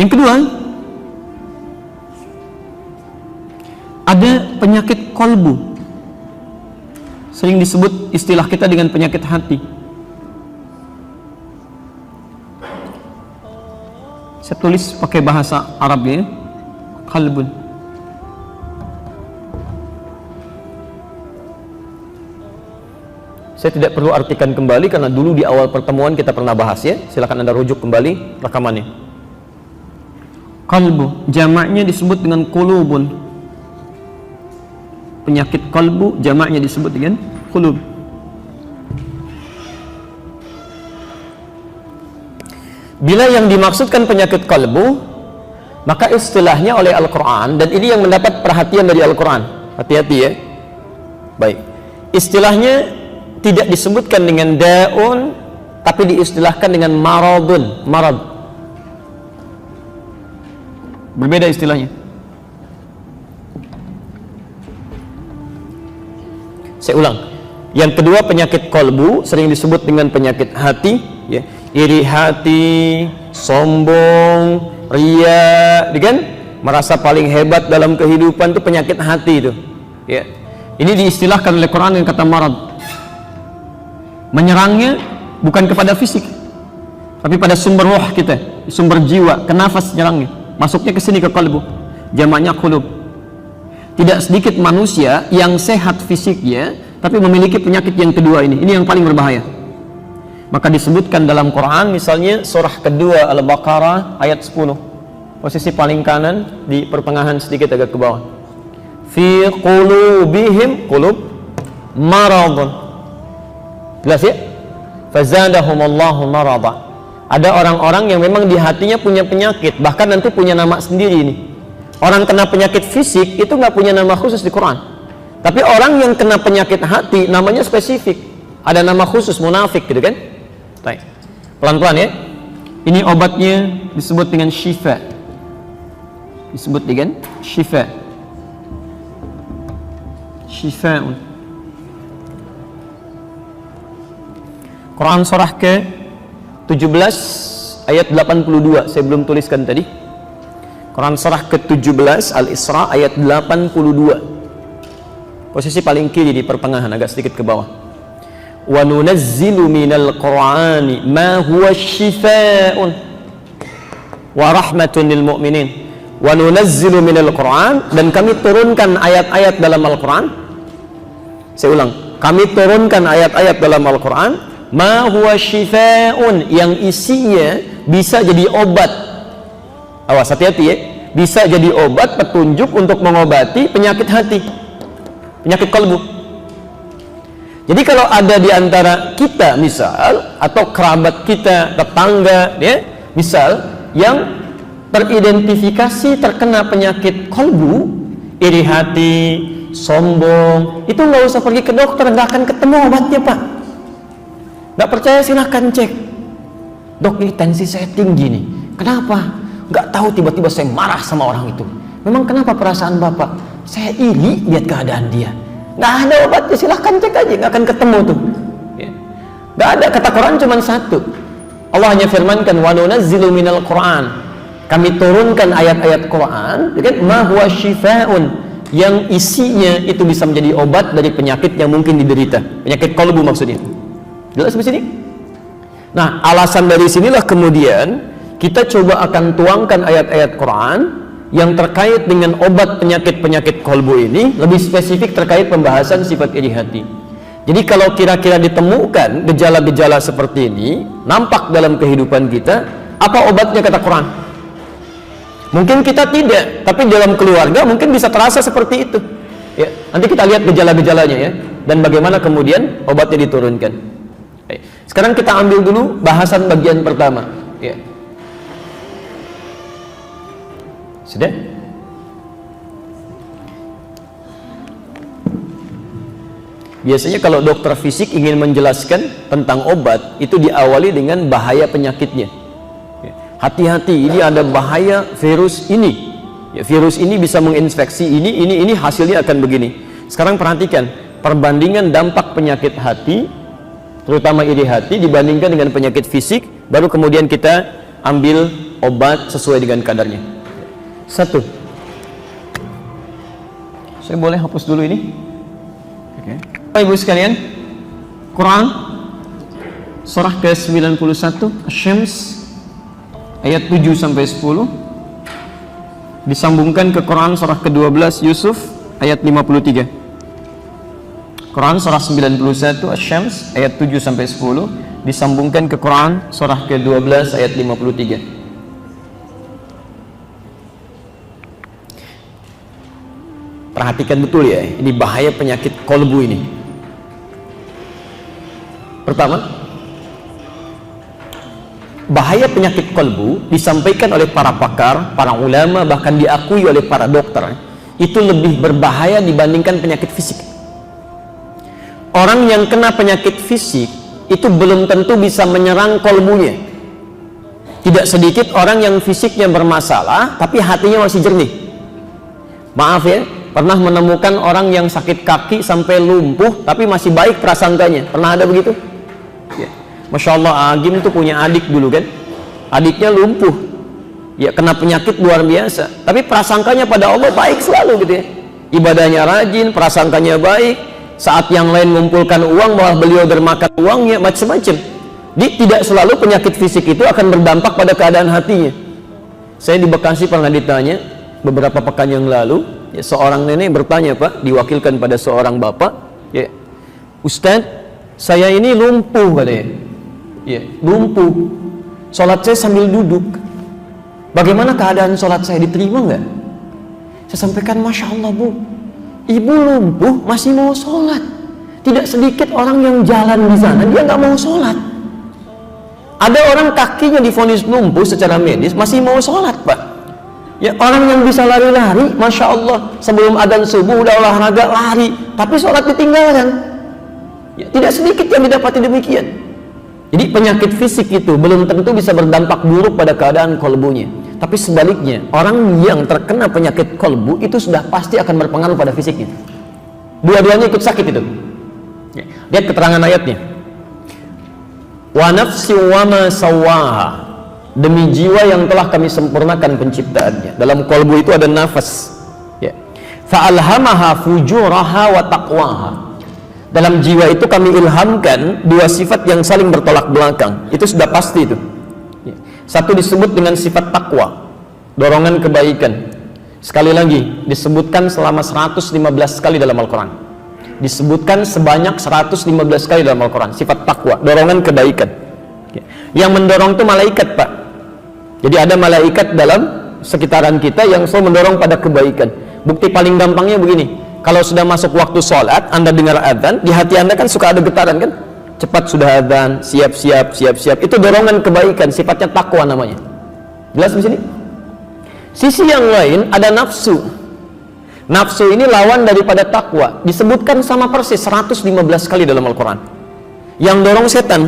Yang kedua, ada penyakit kolbu, sering disebut istilah kita dengan penyakit hati. Saya tulis pakai bahasa Arab ya, qalbun. Saya tidak perlu artikan kembali karena dulu di awal pertemuan kita pernah bahas ya. Silakan Anda rujuk kembali rekamannya. Qalbu, jamaknya disebut dengan qulubun. Penyakit qalbu, jamaknya disebut dengan qulub. Bila yang dimaksudkan penyakit qalbu, maka istilahnya oleh Al-Quran, dan ini yang mendapat perhatian dari Al-Quran. Hati-hati ya. Baik. Istilahnya tidak disebutkan dengan da'un, tapi diistilahkan dengan maradun, marad. Berbeda istilahnya. Saya ulang. Yang kedua, penyakit kolbu sering disebut dengan penyakit hati ya. Iri hati, sombong, ria, kan? Merasa paling hebat dalam kehidupan, itu penyakit hati itu ya. Ini diistilahkan oleh Quran dengan kata marad. Menyerangnya bukan kepada fisik, tapi pada sumber roh kita, sumber jiwa, ke nafas nyerangnya, masuknya ke sini, ke qalbu, jamaknya qulub. Tidak sedikit manusia yang sehat fisiknya tapi memiliki penyakit yang kedua ini yang paling berbahaya. Maka disebutkan dalam Quran, misalnya surah kedua Al-Baqarah ayat 10, posisi paling kanan di pertengahan sedikit agak ke bawah. Fi qulubihim, qulub, maradun. Jelas ya? Fazadahumullahu marada. Ada orang-orang yang memang di hatinya punya penyakit, bahkan nanti punya nama sendiri ini. Orang kena penyakit fisik itu nggak punya nama khusus di Quran. Tapi orang yang kena penyakit hati namanya spesifik. Ada nama khusus, munafik gitu kan? Baik. Pelan-pelan ya. Ini obatnya disebut dengan syifa. Disebut dengan syifa. Syifa'un. Quran surah ke-17 ayat 82. Saya belum tuliskan tadi. Quran surah ke-17 Al-Isra ayat 82. Posisi paling kiri di pertengahan, agak sedikit ke bawah. Wa nunazzilu minal Qur'ani ma huwa syifaa'un wa rahmatun lil mu'minin. Wa nunazzilu minal Qur'an, dan kami turunkan ayat-ayat dalam Al-Quran. Saya ulang, kami turunkan ayat-ayat dalam Al-Quran ma huwa syifaa'un, yang isinya bisa jadi obat. Awas, hati-hati ya. Bisa jadi obat, petunjuk untuk mengobati penyakit hati, penyakit kalbu. Jadi kalau ada di antara kita misal, atau kerabat kita, tetangga ya, misal yang teridentifikasi terkena penyakit kalbu, iri hati, sombong, itu nggak usah pergi ke dokter, nggak akan ketemu obatnya pak. Nggak percaya silahkan cek. Dok, ini tensi saya tinggi nih, kenapa? Nggak tahu, tiba-tiba saya marah sama orang itu. Memang kenapa perasaan bapak? Saya iri lihat keadaan dia. Nggak ada obatnya, silahkan cek aja, nggak akan ketemu tuh ya. Nggak ada, kata Quran cuma satu. Allah hanya firmankan wa nunazzilu minal Quran, kami turunkan ayat-ayat Quran kan, ma huwa syifaa'un, yang isinya itu bisa menjadi obat dari penyakit yang mungkin diderita, penyakit qalbu maksudnya. Jelas di sini? Nah, alasan dari sinilah kemudian kita coba akan tuangkan ayat-ayat Quran yang terkait dengan obat penyakit-penyakit qalbu ini, lebih spesifik terkait pembahasan sifat iri hati. Jadi kalau kira-kira ditemukan gejala-gejala seperti ini nampak dalam kehidupan kita, apa obatnya kata Quran? Mungkin kita tidak, tapi dalam keluarga mungkin bisa terasa seperti itu ya. Nanti kita lihat gejala-gejalanya ya, dan bagaimana kemudian obatnya diturunkan. Sekarang kita ambil dulu bahasan bagian pertama ya. Sudah? Biasanya kalau dokter fisik ingin menjelaskan tentang obat, itu diawali dengan bahaya penyakitnya. Hati-hati, ini ada bahaya virus ini. Ya, virus ini bisa menginfeksi ini, hasilnya akan begini. Sekarang perhatikan perbandingan dampak penyakit hati, terutama iri hati, dibandingkan dengan penyakit fisik, baru kemudian kita ambil obat sesuai dengan kadarnya. Satu, saya boleh hapus dulu ini? Oke. Bapak Ibu sekalian, Quran surah ke-91 Asy-Syams ayat 7 sampai 10 disambungkan ke Quran surah ke-12 Yusuf ayat 53. Quran surah 91 Asy-Syams ayat 7 sampai 10 disambungkan ke Quran surah ke-12 ayat 53. Perhatikan betul ya, ini bahaya penyakit kolbu ini. Pertama, bahaya penyakit kolbu disampaikan oleh para pakar, para ulama, bahkan diakui oleh para dokter, itu lebih berbahaya dibandingkan penyakit fisik. Orang yang kena penyakit fisik itu belum tentu bisa menyerang kolbunya. Tidak sedikit orang yang fisiknya bermasalah tapi hatinya masih jernih. Maaf ya, pernah menemukan orang yang sakit kaki sampai lumpuh tapi masih baik prasangkanya. Pernah ada begitu? Ya. Masya Allah, Agim tuh punya adik dulu kan, adiknya lumpuh ya, kena penyakit luar biasa, tapi prasangkanya pada Allah baik selalu gitu ya, ibadahnya rajin, prasangkanya baik. Saat yang lain mengumpulkan uang, malah beliau bermakan uangnya, macam-macam. Tidak selalu penyakit fisik itu akan berdampak pada keadaan hatinya. Saya di Bekasi pernah ditanya beberapa pekan yang lalu ya, seorang nenek bertanya, Pak, diwakilkan pada seorang bapak ya, Ustadz, saya ini lumpuh katanya ya, lumpuh, sholat saya sambil duduk, bagaimana keadaan sholat saya, diterima nggak? Saya sampaikan, Masya Allah Bu, ibu lumpuh masih mau sholat. Tidak sedikit orang yang jalan di sana dia nggak mau sholat. Ada orang kakinya divonis lumpuh secara medis masih mau sholat, Pak ya. Orang yang bisa lari-lari, Masya Allah, sebelum adzan subuh udah olahraga lari, tapi sholat ditinggalkan ya. Tidak sedikit yang didapati demikian. Jadi penyakit fisik itu belum tentu bisa berdampak buruk pada keadaan kolbunya, tapi sebaliknya, orang yang terkena penyakit kolbu itu sudah pasti akan berpengaruh pada fisiknya. Dua-duanya ikut sakit itu. Lihat keterangan ayatnya. Wa nafsi wa ma sawaha, demi jiwa yang telah kami sempurnakan penciptaannya. Dalam kolbu itu ada nafas ya. Fa alhamaha fujuraha wa taqwaha. Dalam jiwa itu kami ilhamkan dua sifat yang saling bertolak belakang. Itu sudah pasti itu. Satu disebut dengan sifat takwa, dorongan kebaikan. Sekali lagi disebutkan selama 115 kali dalam Al-Quran. Disebutkan sebanyak 115 kali dalam Al-Quran, sifat takwa, dorongan kebaikan. Yang mendorong itu malaikat, Pak. Jadi ada malaikat dalam sekitaran kita yang selalu mendorong pada kebaikan. Bukti paling gampangnya begini, kalau sudah masuk waktu sholat, Anda dengar adzan, di hati Anda kan suka ada getaran kan? Cepat sudah adzan, siap-siap, siap-siap. Itu dorongan kebaikan, sifatnya takwa namanya. Jelas di sini? Sisi yang lain ada nafsu. Nafsu ini lawan daripada takwa. Disebutkan sama persis 115 kali dalam Al-Quran. Yang dorong setan.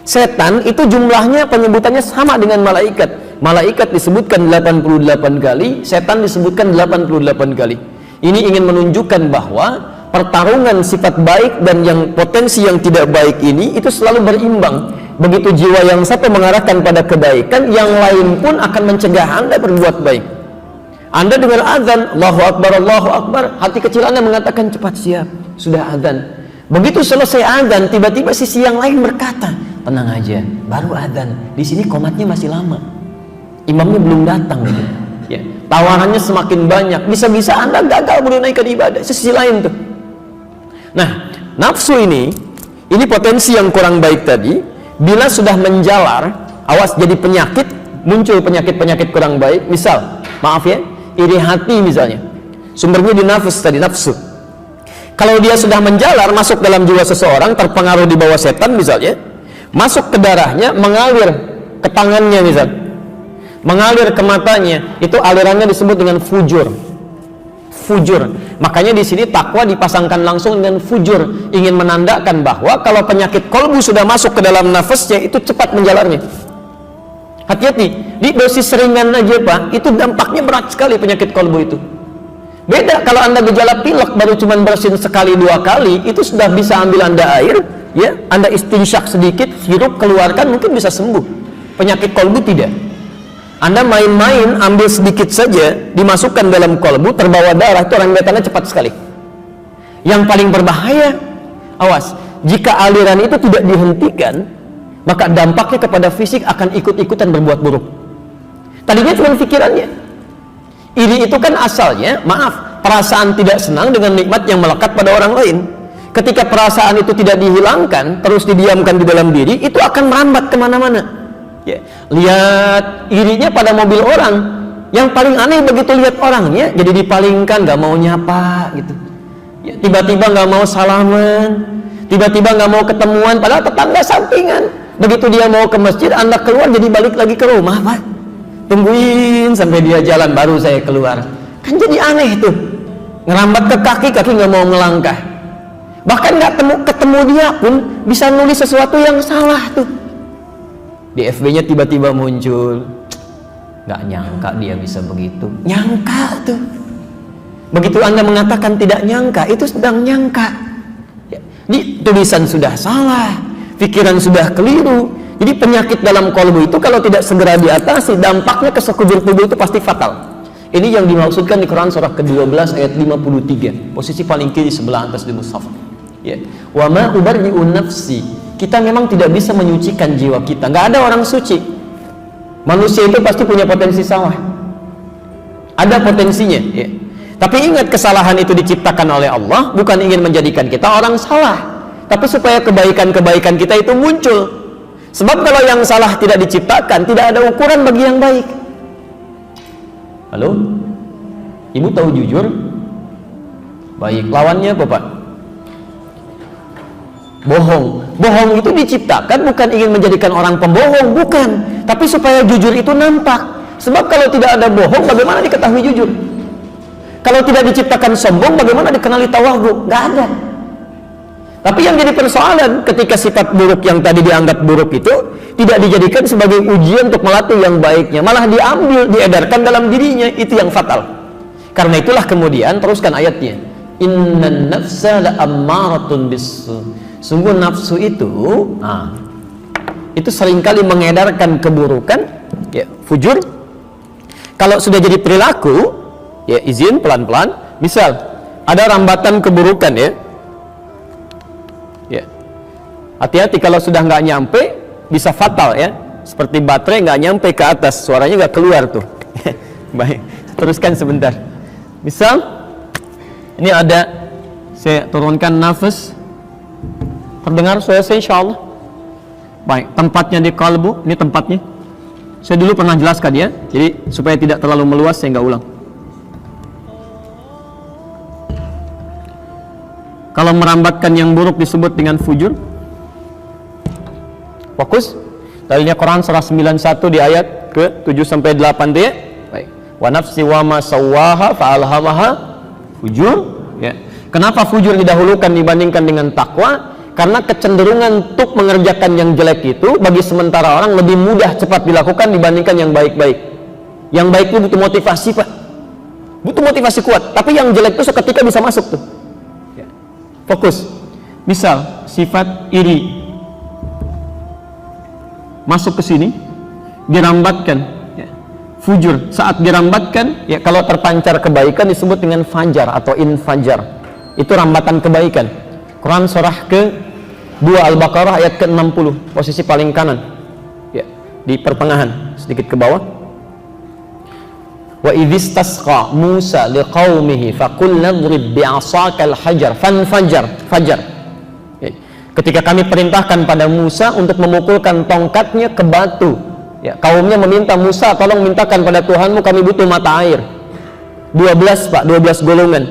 Setan itu jumlahnya penyebutannya sama dengan malaikat. Malaikat disebutkan 88 kali, setan disebutkan 88 kali. Ini ingin menunjukkan bahwa pertarungan sifat baik dan yang potensi yang tidak baik ini itu selalu berimbang. Begitu jiwa yang satu mengarahkan pada kebaikan, yang lain pun akan mencegah Anda berbuat baik. Anda dengar azan, Allahu Akbar, hati kecil Anda mengatakan cepat siap, sudah azan. Begitu selesai azan, tiba-tiba sisi yang lain berkata, tenang aja, baru azan, di sini komatnya masih lama, imamnya belum datang gitu. Ya, tawarannya semakin banyak, bisa-bisa Anda gagal menunaikan ibadah. Sisi lain tuh. Nah, nafsu ini potensi yang kurang baik tadi. Bila sudah menjalar, awas jadi penyakit, muncul penyakit-penyakit kurang baik. Misal, maaf ya, iri hati misalnya, sumbernya di nafsu tadi, nafsu. Kalau dia sudah menjalar masuk dalam jiwa seseorang, terpengaruh di bawah setan misalnya, masuk ke darahnya, mengalir ke tangannya misalnya, mengalir ke matanya, itu alirannya disebut dengan fujur. Fujur. Makanya di sini takwa dipasangkan langsung dengan fujur, ingin menandakan bahwa kalau penyakit kolbu sudah masuk ke dalam nafasnya, itu cepat menjalarnya. Hati-hati, di dosis ringan aja Pak, itu dampaknya berat sekali penyakit kolbu itu. Beda kalau Anda gejala pilek baru cuma bersin sekali dua kali, itu sudah bisa ambil Anda air, ya, Anda istinsyak sedikit, hirup, keluarkan, mungkin bisa sembuh. Penyakit kolbu tidak. Anda main-main, ambil sedikit saja, dimasukkan dalam kolbu, terbawa darah, itu rembetannya cepat sekali. Yang paling berbahaya, awas, jika aliran itu tidak dihentikan, maka dampaknya kepada fisik akan ikut-ikutan berbuat buruk. Tadinya cuma pikirannya. Iri itu kan asalnya, maaf, perasaan tidak senang dengan nikmat yang melekat pada orang lain. Ketika perasaan itu tidak dihilangkan, terus didiamkan di dalam diri, itu akan merambat kemana-mana. Ya. Lihat irinya pada mobil orang. Yang paling aneh begitu lihat orangnya, jadi dipalingkan, gak mau nyapa gitu. Ya, tiba-tiba gak mau salaman, tiba-tiba gak mau ketemuan, padahal tetangga sampingan. Begitu dia mau ke masjid, Anda keluar jadi balik lagi ke rumah, Pak. Tungguin sampai dia jalan baru saya keluar. Kan jadi aneh tuh. Ngerambat ke kaki, kaki gak mau ngelangkah. Bahkan gak ketemu dia pun bisa nulis sesuatu yang salah tuh. Di FB-nya tiba-tiba muncul, gak nyangka dia bisa begitu. Nyangka tuh. Begitu Anda mengatakan tidak nyangka, itu sedang nyangka. Ya, di tulisan sudah salah, pikiran sudah keliru. Jadi penyakit dalam kolbu itu kalau tidak segera diatasi, dampaknya ke sekujur tubuh itu pasti fatal. Ini yang dimaksudkan di Quran surah ke-12 ayat 53, posisi paling kiri sebelah atas di mushaf. Ya. Wa ma ubarri'u nafsi. Kita memang tidak bisa menyucikan jiwa kita. Nggak ada orang suci. Manusia itu pasti punya potensi salah. Ada potensinya. Ya. Tapi ingat, kesalahan itu diciptakan oleh Allah, bukan ingin menjadikan kita orang salah, tapi supaya kebaikan-kebaikan kita itu muncul. Sebab kalau yang salah tidak diciptakan, tidak ada ukuran bagi yang baik. Halo? Ibu tahu jujur? Baik, lawannya apa, Pak? Bohong. Bohong itu diciptakan bukan ingin menjadikan orang pembohong, bukan, tapi supaya jujur itu nampak. Sebab kalau tidak ada bohong, bagaimana diketahui jujur? Kalau tidak diciptakan sombong, bagaimana dikenali tawadhu? Nggak ada. Tapi yang jadi persoalan ketika sifat buruk yang tadi dianggap buruk itu tidak dijadikan sebagai ujian untuk melatih yang baiknya, malah diambil, diedarkan dalam dirinya, itu yang fatal. Karena itulah kemudian teruskan ayatnya, innan nafsa la'ammaratun bisu. Sungguh nafsu itu seringkali mengedarkan keburukan, ya, fujur. Kalau sudah jadi perilaku, ya izin pelan-pelan. Misal ada rambatan keburukan, ya, ya, hati-hati kalau sudah nggak nyampe bisa fatal, ya. Seperti baterai nggak nyampe ke atas, suaranya nggak keluar tuh. Baik, teruskan sebentar. Misal ini ada, saya turunkan nafas, terdengar suara saya insyaallah. Baik, tempatnya di kalbu, ini tempatnya. Saya dulu pernah jelaskan, ya, jadi supaya tidak terlalu meluas saya nggak ulang. Kalau merambatkan yang buruk disebut dengan fujur. Fokus. Dalilnya Quran surah 91 di ayat ke-7 sampai 8 dia. Baik. Wa nafsi wa ma sawwaha fa'alhamaha fujur, ya. Kenapa fujur didahulukan dibandingkan dengan takwa? Karena kecenderungan untuk mengerjakan yang jelek itu bagi sementara orang lebih mudah cepat dilakukan dibandingkan yang baik-baik. Yang baik itu butuh motivasi, Pak. Butuh motivasi kuat, tapi yang jelek itu seketika bisa masuk tuh. Fokus. Misal sifat iri masuk ke sini, dirambatkan, ya. Fujur saat dirambatkan, ya, kalau terpancar kebaikan disebut dengan fajar atau infajar. Itu rambatan kebaikan. Quran surah ke-2 Al-Baqarah ayat ke-60, posisi paling kanan, ya, di pertengahan sedikit ke bawah. Wa idhistasqa Musa liqaumihi faqulna idrib bi'asakal hajar fanfajar, fajar. Ketika kami perintahkan pada Musa untuk memukulkan tongkatnya ke batu, ya, kaumnya meminta Musa, tolong mintakan pada Tuhanmu, kami butuh mata air. 12, Pak, 12 golongan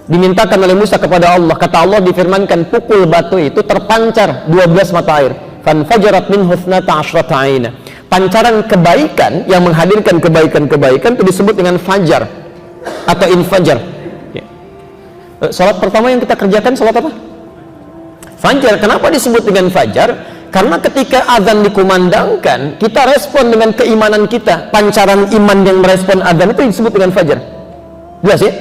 dimintakan oleh Musa kepada Allah. Kata Allah, difirmankan pukul batu itu terpancar 12 mata air. Fanfajarat minhu 12 aina. Pancaran kebaikan yang menghadirkan kebaikan-kebaikan itu disebut dengan fajar atau infajar, ya. Salat pertama yang kita kerjakan salat apa? Fajar. Kenapa disebut dengan fajar? Karena ketika azan dikumandangkan, kita respon dengan keimanan kita. Pancaran iman yang merespon azan itu disebut dengan fajar. Jelas, ya?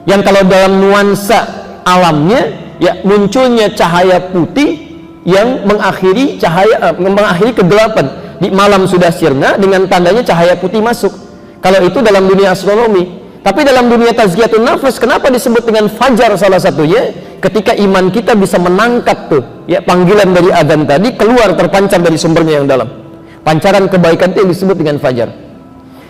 Yang kalau dalam nuansa alamnya, ya, munculnya cahaya putih yang mengakhiri cahaya, mengakhiri kegelapan. di malam sudah sirna dengan tandanya cahaya putih masuk. Kalau itu dalam dunia astronomi. Tapi dalam dunia tazkiyatun nafas, kenapa disebut dengan fajar salah satunya? Ketika iman kita bisa menangkap tuh ya panggilan dari adzan tadi, keluar terpancar dari sumbernya yang dalam. Pancaran kebaikan itu yang disebut dengan fajar.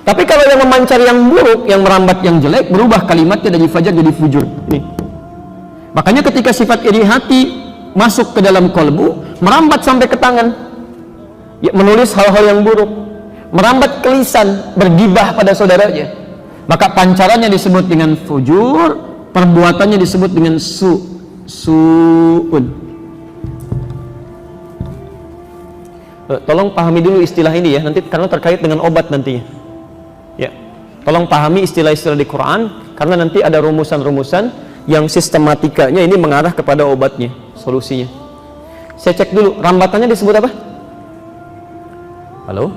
Tapi kalau yang memancar yang buruk, yang merambat yang jelek, berubah kalimatnya dari fajar jadi fujur. Ini. Makanya ketika sifat iri hati masuk ke dalam kolbu, merambat sampai ke tangan, ya, menulis hal-hal yang buruk, merambat ke lisan, bergibah pada saudaranya, maka pancarannya disebut dengan fujur, perbuatannya disebut dengan su'un. Tolong pahami dulu istilah ini ya, nanti karena terkait dengan obat nantinya. Ya, tolong pahami istilah-istilah di Quran, karena nanti ada rumusan-rumusan yang sistematikanya ini mengarah kepada obatnya, solusinya. Saya cek dulu, rambatannya disebut apa? Halo?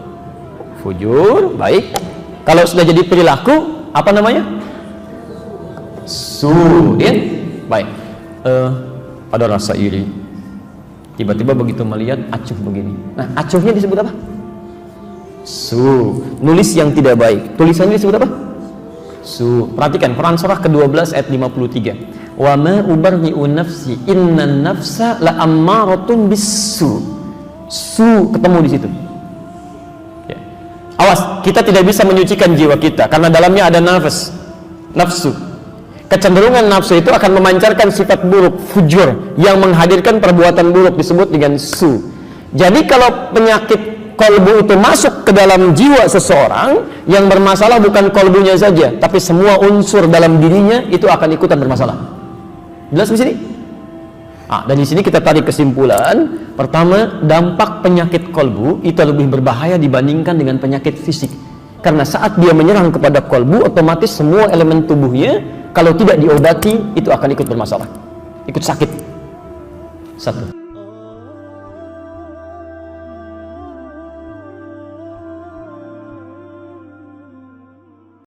Fujur, baik. Kalau sudah jadi perilaku, apa namanya? Su'in, baik. Ada rasa iri. Tiba-tiba begitu melihat acuh begini. Nah, acuhnya disebut apa? Nulis yang tidak baik. Tulisannya disebut apa? Perhatikan Quran surah ke-12 ayat 53. Wa ma ubarri'u nafsi innan nafsa la'ammaratun bis-su. Ketemu di situ. Ya. Awas, kita tidak bisa menyucikan jiwa kita karena dalamnya ada nafsu. Kecenderungan nafsu itu akan memancarkan sifat buruk, fujur, yang menghadirkan perbuatan buruk disebut dengan su. Jadi kalau penyakit kolbu itu masuk ke dalam jiwa seseorang, yang bermasalah bukan kolbunya saja, tapi semua unsur dalam dirinya itu akan ikutan bermasalah. Jelas di sini? Dan di sini kita tarik kesimpulan, pertama, dampak penyakit kolbu itu lebih berbahaya dibandingkan dengan penyakit fisik. Karena saat dia menyerang kepada kolbu, otomatis semua elemen tubuhnya kalau tidak diobati itu akan ikut bermasalah, ikut sakit. Satu.